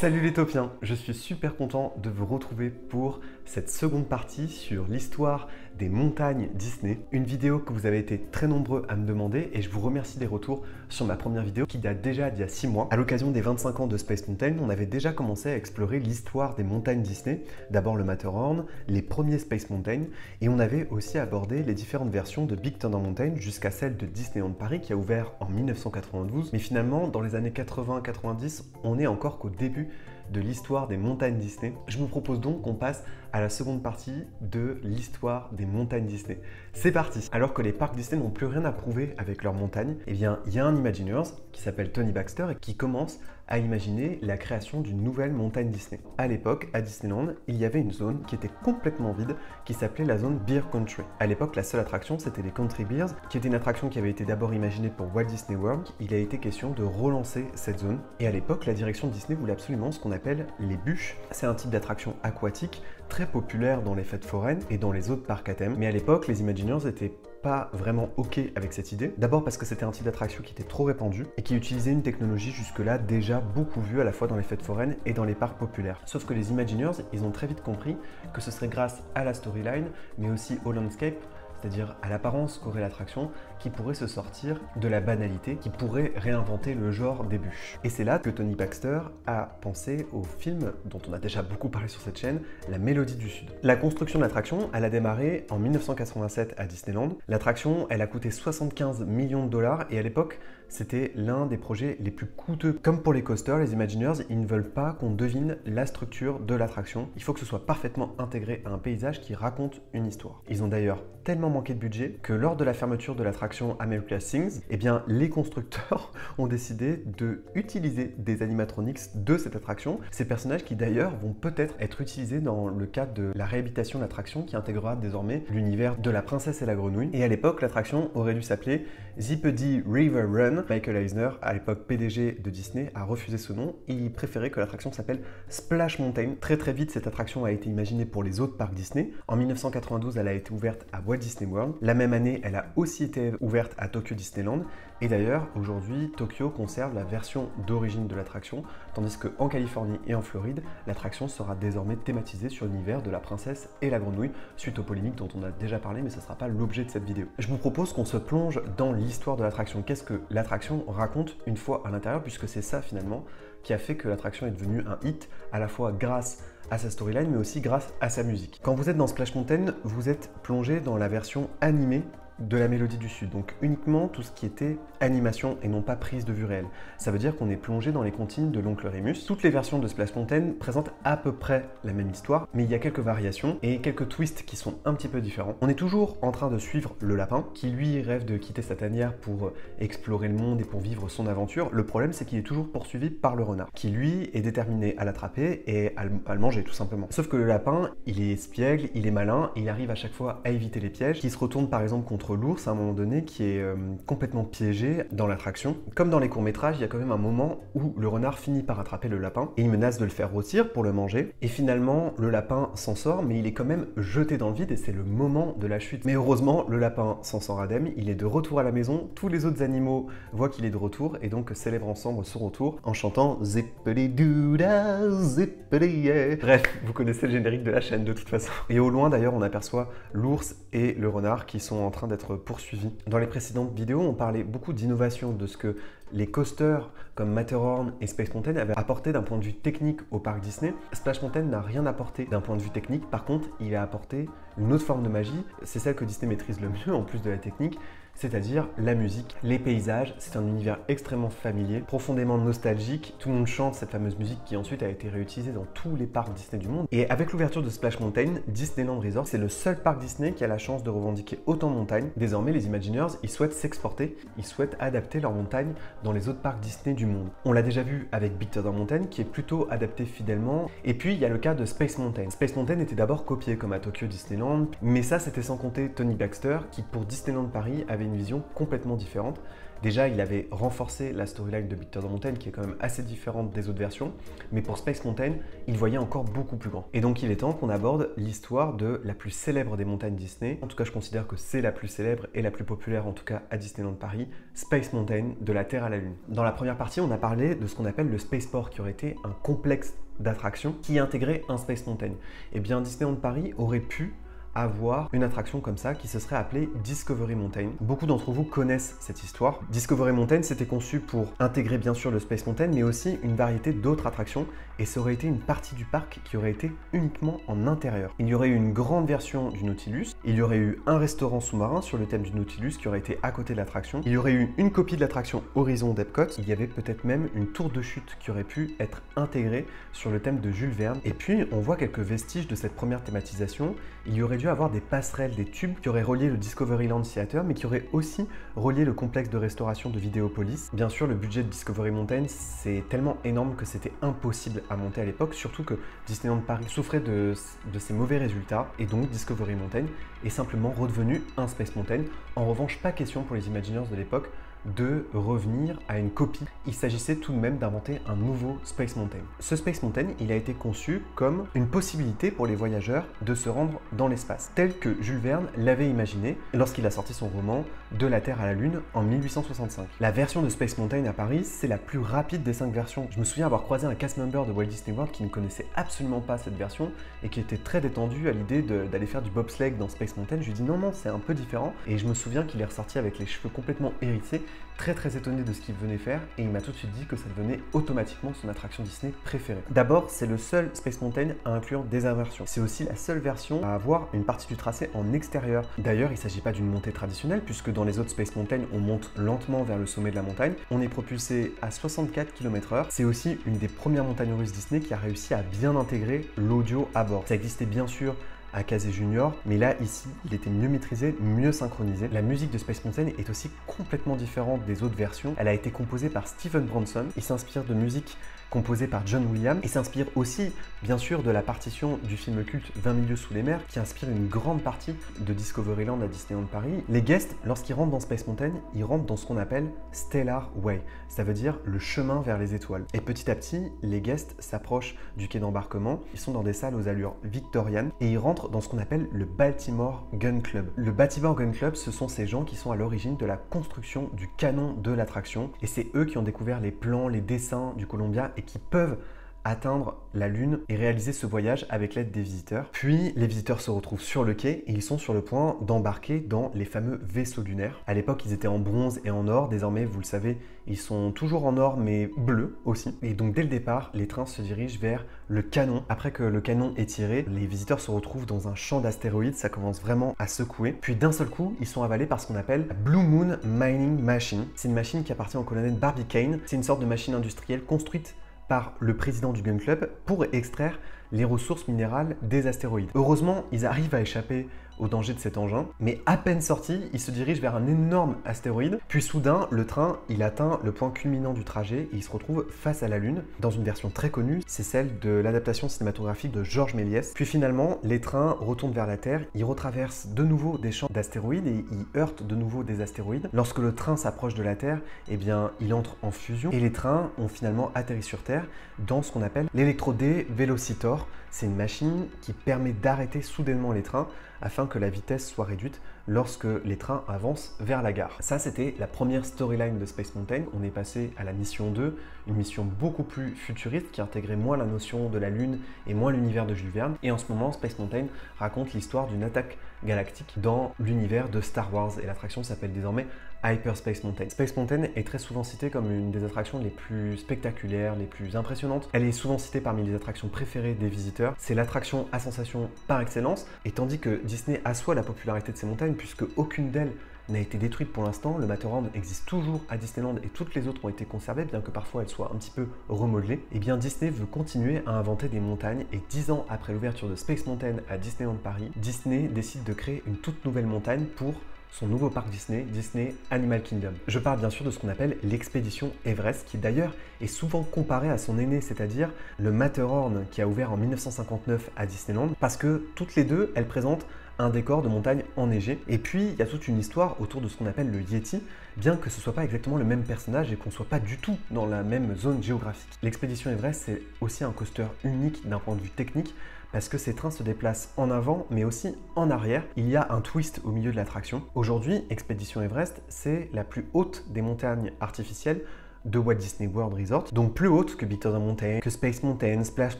Salut les taupiens, je suis super content de vous retrouver pour cette seconde partie sur l'histoire des montagnes Disney. Une vidéo que vous avez été très nombreux à me demander et je vous remercie des retours sur ma première vidéo qui date déjà d'il y a 6 mois. À l'occasion des 25 ans de Space Mountain, on avait déjà commencé à explorer l'histoire des montagnes Disney, d'abord le Matterhorn, les premiers Space Mountain, et on avait aussi abordé les différentes versions de Big Thunder Mountain jusqu'à celle de Disneyland Paris qui a ouvert en 1992. Mais finalement, dans les années 80-90, on est encore qu'au début de l'histoire des montagnes Disney. Je vous propose donc qu'on passe à la seconde partie de l'histoire des montagnes Disney. C'est parti! Alors que les parcs Disney n'ont plus rien à prouver avec leurs montagnes, eh bien, il y a un Imagineers qui s'appelle Tony Baxter et qui commence à imaginer la création d'une nouvelle montagne Disney. À l'époque, à Disneyland, il y avait une zone qui était complètement vide, qui s'appelait la zone Beer Country. À l'époque, la seule attraction, c'était les Country Beers, qui était une attraction qui avait été d'abord imaginée pour Walt Disney World. Il a été question de relancer cette zone. Et à l'époque, la direction de Disney voulait absolument ce qu'on appelle les bûches. C'est un type d'attraction aquatique très populaire dans les fêtes foraines et dans les autres parcs à thème. Mais à l'époque, les Imagineers étaient pas vraiment ok avec cette idée. D'abord parce que c'était un type d'attraction qui était trop répandu et qui utilisait une technologie jusque-là déjà beaucoup vue à la fois dans les fêtes foraines et dans les parcs populaires. Sauf que les Imagineers, ils ont très vite compris que ce serait grâce à la storyline, mais aussi au landscape, c'est-à-dire à l'apparence qu'aurait l'attraction, qui pourrait se sortir de la banalité, qui pourrait réinventer le genre des bûches. Et c'est là que Tony Baxter a pensé au film dont on a déjà beaucoup parlé sur cette chaîne, La Mélodie du Sud. La construction de l'attraction, elle a démarré en 1987 à Disneyland. L'attraction, elle a coûté 75 millions de dollars et à l'époque, c'était l'un des projets les plus coûteux. Comme pour les coasters, les Imagineers, ils ne veulent pas qu'on devine la structure de l'attraction. Il faut que ce soit parfaitement intégré à un paysage qui raconte une histoire. Ils ont d'ailleurs tellement manqué de budget que lors de la fermeture de l'attraction America Sings, eh bien, les constructeurs ont décidé de utiliser des animatronics de cette attraction. Ces personnages qui d'ailleurs vont peut-être être utilisés dans le cadre de la réhabilitation de l'attraction qui intégrera désormais l'univers de la princesse et la grenouille. Et à l'époque, l'attraction aurait dû s'appeler Zippity River Run. Michael Eisner, à l'époque PDG de Disney, a refusé ce nom et il préférait que l'attraction s'appelle Splash Mountain. Très vite, cette attraction a été imaginée pour les autres parcs Disney. En 1992, elle a été ouverte à Walt Disney World. La même année, elle a aussi été ouverte à Tokyo Disneyland. Et d'ailleurs, aujourd'hui, Tokyo conserve la version d'origine de l'attraction, tandis qu'en Californie et en Floride, l'attraction sera désormais thématisée sur l'univers de la princesse et la grenouille, suite aux polémiques dont on a déjà parlé, mais ce ne sera pas l'objet de cette vidéo. Je vous propose qu'on se plonge dans l'histoire de l'attraction. Qu'est-ce que l'attraction raconte une fois à l'intérieur, puisque c'est ça finalement qui a fait que l'attraction est devenue un hit, à la fois grâce à sa storyline, mais aussi grâce à sa musique. Quand vous êtes dans Splash Mountain, vous êtes plongé dans la version animée de La Mélodie du Sud, donc uniquement tout ce qui était animation et non pas prise de vue réelle. Ça veut dire qu'on est plongé dans les comptines de l'oncle Remus. Toutes les versions de Splash Mountain présentent à peu près la même histoire, mais il y a quelques variations et quelques twists qui sont un petit peu différents. On est toujours en train de suivre le lapin, qui lui rêve de quitter sa tanière pour explorer le monde et pour vivre son aventure. Le problème, c'est qu'il est toujours poursuivi par le renard, qui lui est déterminé à l'attraper et à le manger tout simplement. Sauf que le lapin, il est espiègle, il est malin, et il arrive à chaque fois à éviter les pièges, qui se retourne par exemple contre l'ours à un moment donné qui est complètement piégé dans l'attraction. Comme dans les courts-métrages, il y a quand même un moment où le renard finit par attraper le lapin et il menace de le faire rôtir pour le manger. Et finalement, le lapin s'en sort, mais il est quand même jeté dans le vide et c'est le moment de la chute. Mais heureusement, le lapin s'en sort indemne, il est de retour à la maison, tous les autres animaux voient qu'il est de retour et donc célèbrent ensemble son retour en chantant Zippity Doodah, Zippity Yeah. Bref, vous connaissez le générique de la chaîne de toute façon. Et au loin d'ailleurs, on aperçoit l'ours et le renard qui sont en train d'être poursuivis. Dans les précédentes vidéos, on parlait beaucoup d'innovation, de ce que les coasters comme Matterhorn et Space Mountain avaient apporté d'un point de vue technique au parc Disney. Splash Mountain n'a rien apporté d'un point de vue technique, par contre, il a apporté une autre forme de magie, c'est celle que Disney maîtrise le mieux en plus de la technique, c'est-à-dire la musique, les paysages. C'est un univers extrêmement familier, profondément nostalgique. Tout le monde chante cette fameuse musique qui ensuite a été réutilisée dans tous les parcs Disney du monde. Et avec l'ouverture de Splash Mountain, Disneyland Resort, c'est le seul parc Disney qui a la chance de revendiquer autant de montagnes. Désormais, les Imagineers, ils souhaitent s'exporter, ils souhaitent adapter leurs montagnes dans les autres parcs Disney du monde. On l'a déjà vu avec Big Thunder Mountain, qui est plutôt adapté fidèlement. Et puis, il y a le cas de Space Mountain. Space Mountain était d'abord copié comme à Tokyo Disneyland, mais ça, c'était sans compter Tony Baxter, qui pour Disneyland Paris avait une vision complètement différente. Déjà, il avait renforcé la storyline de Big Thunder Mountain, qui est quand même assez différente des autres versions, mais pour Space Mountain, il voyait encore beaucoup plus grand. Et donc il est temps qu'on aborde l'histoire de la plus célèbre des montagnes Disney. En tout cas, je considère que c'est la plus célèbre et la plus populaire, en tout cas à Disneyland Paris, Space Mountain, de la Terre à la Lune. Dans la première partie, on a parlé de ce qu'on appelle le Spaceport, qui aurait été un complexe d'attractions qui intégrait un Space Mountain. Et bien Disneyland Paris aurait pu avoir une attraction comme ça qui se serait appelée Discovery Mountain. Beaucoup d'entre vous connaissent cette histoire. Discovery Mountain, c'était conçu pour intégrer bien sûr le Space Mountain, mais aussi une variété d'autres attractions, et ça aurait été une partie du parc qui aurait été uniquement en intérieur. Il y aurait eu une grande version du Nautilus, il y aurait eu un restaurant sous-marin sur le thème du Nautilus qui aurait été à côté de l'attraction, il y aurait eu une copie de l'attraction Horizon d'Epcot, il y avait peut-être même une tour de chute qui aurait pu être intégrée sur le thème de Jules Verne, et puis on voit quelques vestiges de cette première thématisation. Il y aurait dû avoir des passerelles, des tubes qui auraient relié le Discoveryland Theater, mais qui auraient aussi relié le complexe de restauration de Vidéopolis. Bien sûr, le budget de Discovery Mountain, c'est tellement énorme que c'était impossible à monter à l'époque, surtout que Disneyland Paris souffrait de ses mauvais résultats, et donc Discovery Mountain est simplement redevenu un Space Mountain. En revanche, pas question pour les Imagineers de l'époque de revenir à une copie. Il s'agissait tout de même d'inventer un nouveau Space Mountain. Ce Space Mountain, il a été conçu comme une possibilité pour les voyageurs de se rendre dans l'espace, tel que Jules Verne l'avait imaginé lorsqu'il a sorti son roman De la Terre à la Lune en 1865. La version de Space Mountain à Paris, c'est la plus rapide des 5 versions. Je me souviens avoir croisé un cast member de Walt Disney World qui ne connaissait absolument pas cette version et qui était très détendu à l'idée d'aller faire du bobsleigh dans Space Mountain. Je lui ai dit non, c'est un peu différent, et je me souviens qu'il est ressorti avec les cheveux complètement hérissés, très étonné de ce qu'il venait faire, et il m'a tout de suite dit que ça devenait automatiquement son attraction Disney préférée. D'abord, c'est le seul Space Mountain à inclure des inversions. C'est aussi la seule version à avoir une partie du tracé en extérieur. D'ailleurs, il ne s'agit pas d'une montée traditionnelle, puisque dans les autres Space Mountain, on monte lentement vers le sommet de la montagne. On est propulsé à 64 km/h. C'est aussi une des premières montagnes russes Disney qui a réussi à bien intégrer l'audio à bord. Ça existait bien sûr à Casey Junior, mais là, ici, il était mieux maîtrisé, mieux synchronisé. La musique de Space Mountain est aussi complètement différente des autres versions. Elle a été composée par Steven Branson. Il s'inspire de musique composée par John Williams et s'inspire aussi, bien sûr, de la partition du film culte 20 milieux sous les mers, qui inspire une grande partie de Discoveryland à Disneyland Paris. Les guests, lorsqu'ils rentrent dans Space Mountain, ils rentrent dans ce qu'on appelle Stellar Way. Ça veut dire le chemin vers les étoiles. Et petit à petit, les guests s'approchent du quai d'embarquement. Ils sont dans des salles aux allures victoriennes et ils rentrent dans ce qu'on appelle le Baltimore Gun Club. Le Baltimore Gun Club, ce sont ces gens qui sont à l'origine de la construction du canon de l'attraction, et c'est eux qui ont découvert les plans, les dessins du Columbia et qui peuvent atteindre la Lune et réaliser ce voyage avec l'aide des visiteurs. Puis les visiteurs se retrouvent sur le quai et ils sont sur le point d'embarquer dans les fameux vaisseaux lunaires. À l'époque, ils étaient en bronze et en or. Désormais, vous le savez, ils sont toujours en or mais bleu aussi. Et donc dès le départ, les trains se dirigent vers le canon. Après que le canon est tiré, les visiteurs se retrouvent dans un champ d'astéroïdes. Ça commence vraiment à secouer. Puis d'un seul coup, ils sont avalés par ce qu'on appelle la Blue Moon Mining Machine. C'est une machine qui appartient au colonel Barbie Kane. C'est une sorte de machine industrielle construite par le président du Gun Club pour extraire les ressources minérales des astéroïdes. Heureusement, ils arrivent à échapper au danger de cet engin, mais à peine sorti, il se dirige vers un énorme astéroïde, puis soudain, le train, il atteint le point culminant du trajet et il se retrouve face à la Lune, dans une version très connue, c'est celle de l'adaptation cinématographique de Georges Méliès. Puis finalement, les trains retournent vers la Terre, ils retraversent de nouveau des champs d'astéroïdes et ils heurtent de nouveau des astéroïdes. Lorsque le train s'approche de la Terre, eh bien, il entre en fusion et les trains ont finalement atterri sur Terre dans ce qu'on appelle l'Electro-D Velocitor. C'est une machine qui permet d'arrêter soudainement les trains afin que la vitesse soit réduite lorsque les trains avancent vers la gare. Ça, c'était la première storyline de Space Mountain. On est passé à la mission 2, une mission beaucoup plus futuriste qui intégrait moins la notion de la Lune et moins l'univers de Jules Verne. Et en ce moment, Space Mountain raconte l'histoire d'une attaque galactique dans l'univers de Star Wars et l'attraction s'appelle désormais Hyperspace Mountain. Space Mountain est très souvent citée comme une des attractions les plus spectaculaires, les plus impressionnantes. Elle est souvent citée parmi les attractions préférées des visiteurs. C'est l'attraction à sensation par excellence. Et tandis que Disney assoit la popularité de ces montagnes, puisque aucune d'elles n'a été détruite pour l'instant, le Matterhorn existe toujours à Disneyland et toutes les autres ont été conservées, bien que parfois elles soient un petit peu remodelées. Et bien Disney veut continuer à inventer des montagnes et 10 ans après l'ouverture de Space Mountain à Disneyland Paris, Disney décide de créer une toute nouvelle montagne pour son nouveau parc Disney, Disney Animal Kingdom. Je parle bien sûr de ce qu'on appelle l'expédition Everest, qui d'ailleurs est souvent comparée à son aîné, c'est-à-dire le Matterhorn qui a ouvert en 1959 à Disneyland, parce que toutes les deux, elles présentent un décor de montagne enneigée. Et puis il y a toute une histoire autour de ce qu'on appelle le Yeti, bien que ce ne soit pas exactement le même personnage et qu'on ne soit pas du tout dans la même zone géographique. L'expédition Everest, c'est aussi un coaster unique d'un point de vue technique, parce que ces trains se déplacent en avant mais aussi en arrière. Il y a un twist au milieu de l'attraction. Aujourd'hui, Expédition Everest, c'est la plus haute des montagnes artificielles de Walt Disney World Resort, donc plus haute que Big Thunder Mountain, que Space Mountain, Splash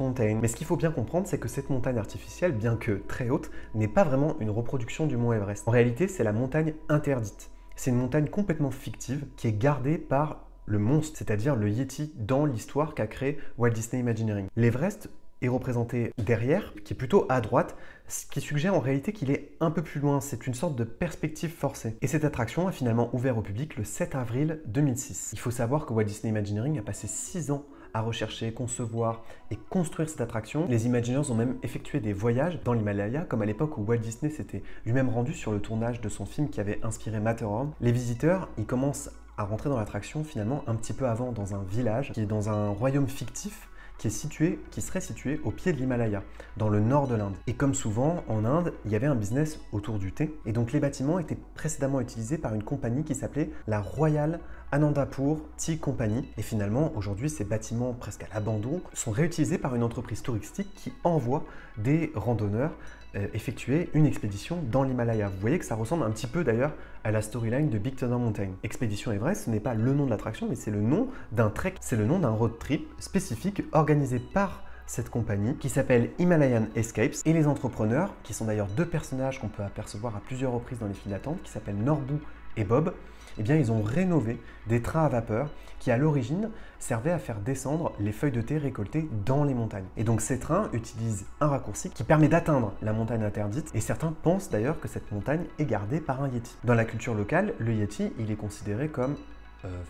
Mountain. Mais ce qu'il faut bien comprendre, c'est que cette montagne artificielle, bien que très haute, n'est pas vraiment une reproduction du mont Everest. En réalité, c'est la montagne interdite. C'est une montagne complètement fictive qui est gardée par le monstre, c'est-à-dire le Yeti dans l'histoire qu'a créé Walt Disney Imagineering. L'Everest est représenté derrière, qui est plutôt à droite, ce qui suggère en réalité qu'il est un peu plus loin. C'est une sorte de perspective forcée. Et cette attraction a finalement ouvert au public le 7 avril 2006. Il faut savoir que Walt Disney Imagineering a passé 6 ans à rechercher, concevoir et construire cette attraction. Les Imagineers ont même effectué des voyages dans l'Himalaya, comme à l'époque où Walt Disney s'était lui-même rendu sur le tournage de son film qui avait inspiré Matterhorn. Les visiteurs, ils commencent à rentrer dans l'attraction finalement un petit peu avant dans un village qui est dans un royaume fictif qui serait situé au pied de l'Himalaya, dans le nord de l'Inde. Et comme souvent, en Inde, il y avait un business autour du thé. Et donc les bâtiments étaient précédemment utilisés par une compagnie qui s'appelait la Royal Anandapur Tea Company. Et finalement, aujourd'hui, ces bâtiments presque à l'abandon sont réutilisés par une entreprise touristique qui envoie des randonneurs effectuer une expédition dans l'Himalaya. Vous voyez que ça ressemble un petit peu d'ailleurs à la storyline de Big Thunder Mountain. Expédition Everest, ce n'est pas le nom de l'attraction, mais c'est le nom d'un trek, c'est le nom d'un road trip spécifique organisé par cette compagnie qui s'appelle Himalayan Escapes. Et les entrepreneurs, qui sont d'ailleurs deux personnages qu'on peut apercevoir à plusieurs reprises dans les files d'attente, qui s'appellent Norbu et Bob, eh bien ils ont rénové des trains à vapeur qui à l'origine servaient à faire descendre les feuilles de thé récoltées dans les montagnes. Et donc ces trains utilisent un raccourci qui permet d'atteindre la montagne interdite, et certains pensent d'ailleurs que cette montagne est gardée par un Yeti. Dans la culture locale, le Yeti, il est considéré comme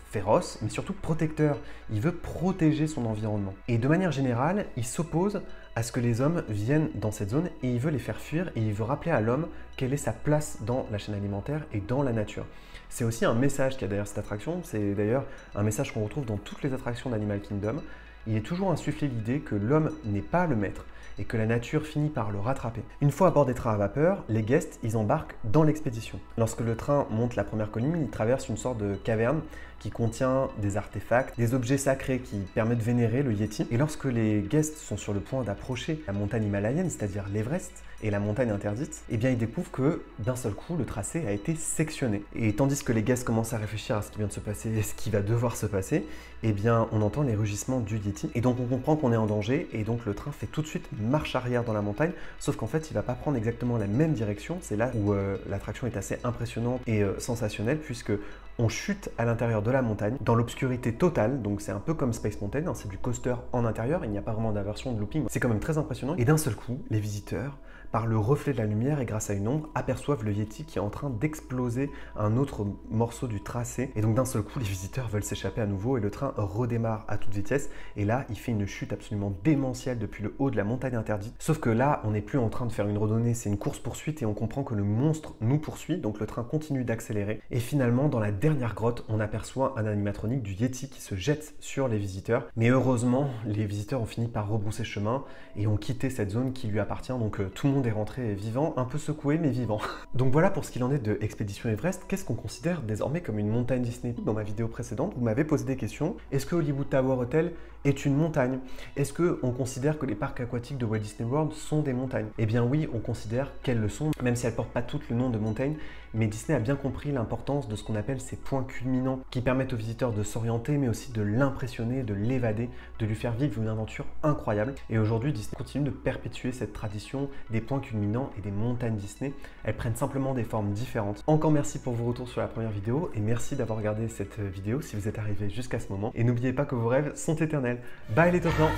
féroce, mais surtout protecteur. Il veut protéger son environnement. Et de manière générale, il s'oppose à ce que les hommes viennent dans cette zone et il veut les faire fuir et il veut rappeler à l'homme quelle est sa place dans la chaîne alimentaire et dans la nature. C'est aussi un message qu'il y a derrière cette attraction, c'est d'ailleurs un message qu'on retrouve dans toutes les attractions d'Animal Kingdom. Il est toujours insufflé l'idée que l'homme n'est pas le maître et que la nature finit par le rattraper. Une fois à bord des trains à vapeur, les guests, ils embarquent dans l'expédition. Lorsque le train monte la première colline, il traverse une sorte de caverne qui contient des artefacts, des objets sacrés qui permettent de vénérer le Yeti. Et lorsque les guests sont sur le point d'approcher la montagne himalayenne, c'est-à-dire l'Everest et la montagne interdite, eh bien ils découvrent que d'un seul coup, le tracé a été sectionné. Et tandis que les guests commencent à réfléchir à ce qui vient de se passer et ce qui va devoir se passer, eh bien on entend les rugissements du Yeti. Et donc on comprend qu'on est en danger et donc le train fait tout de suite marche arrière dans la montagne, sauf qu'en fait il va pas prendre exactement la même direction. C'est là où l'attraction est assez impressionnante et sensationnelle, puisque on chute à l'intérieur de la montagne, dans l'obscurité totale, donc c'est un peu comme Space Mountain, hein, c'est du coaster en intérieur, il n'y a pas vraiment d'inversion de looping, c'est quand même très impressionnant. Et d'un seul coup, les visiteurs, par le reflet de la lumière et grâce à une ombre, aperçoivent le Yeti qui est en train d'exploser un autre morceau du tracé. Et donc d'un seul coup, les visiteurs veulent s'échapper à nouveau et le train redémarre à toute vitesse. Et là, il fait une chute absolument démentielle depuis le haut de la montagne interdite. Sauf que là, on n'est plus en train de faire une randonnée, c'est une course-poursuite et on comprend que le monstre nous poursuit. Donc le train continue d'accélérer. Et finalement, dans la dernière grotte, on aperçoit un animatronique du Yeti qui se jette sur les visiteurs. Mais heureusement, les visiteurs ont fini par rebrousser chemin et ont quitté cette zone qui lui appartient. Donc tout le monde est rentré vivant, un peu secoué mais vivant. Donc voilà pour ce qu'il en est de Expédition Everest. Qu'est-ce qu'on considère désormais comme une montagne Disney? Dans ma vidéo précédente, vous m'avez posé des questions. Est-ce que Hollywood Tower Hotel est une montagne? Est-ce qu'on considère que les parcs aquatiques de Walt Disney World sont des montagnes? Eh bien oui, on considère qu'elles le sont, même si elles ne portent pas toutes le nom de montagne. Mais Disney a bien compris l'importance de ce qu'on appelle ces points culminants qui permettent aux visiteurs de s'orienter, mais aussi de l'impressionner, de l'évader, de lui faire vivre une aventure incroyable. Et aujourd'hui, Disney continue de perpétuer cette tradition des points culminants et des montagnes Disney. Elles prennent simplement des formes différentes. Encore merci pour vos retours sur la première vidéo et merci d'avoir regardé cette vidéo si vous êtes arrivé jusqu'à ce moment. Et n'oubliez pas que vos rêves sont éternels. Bye les toplants!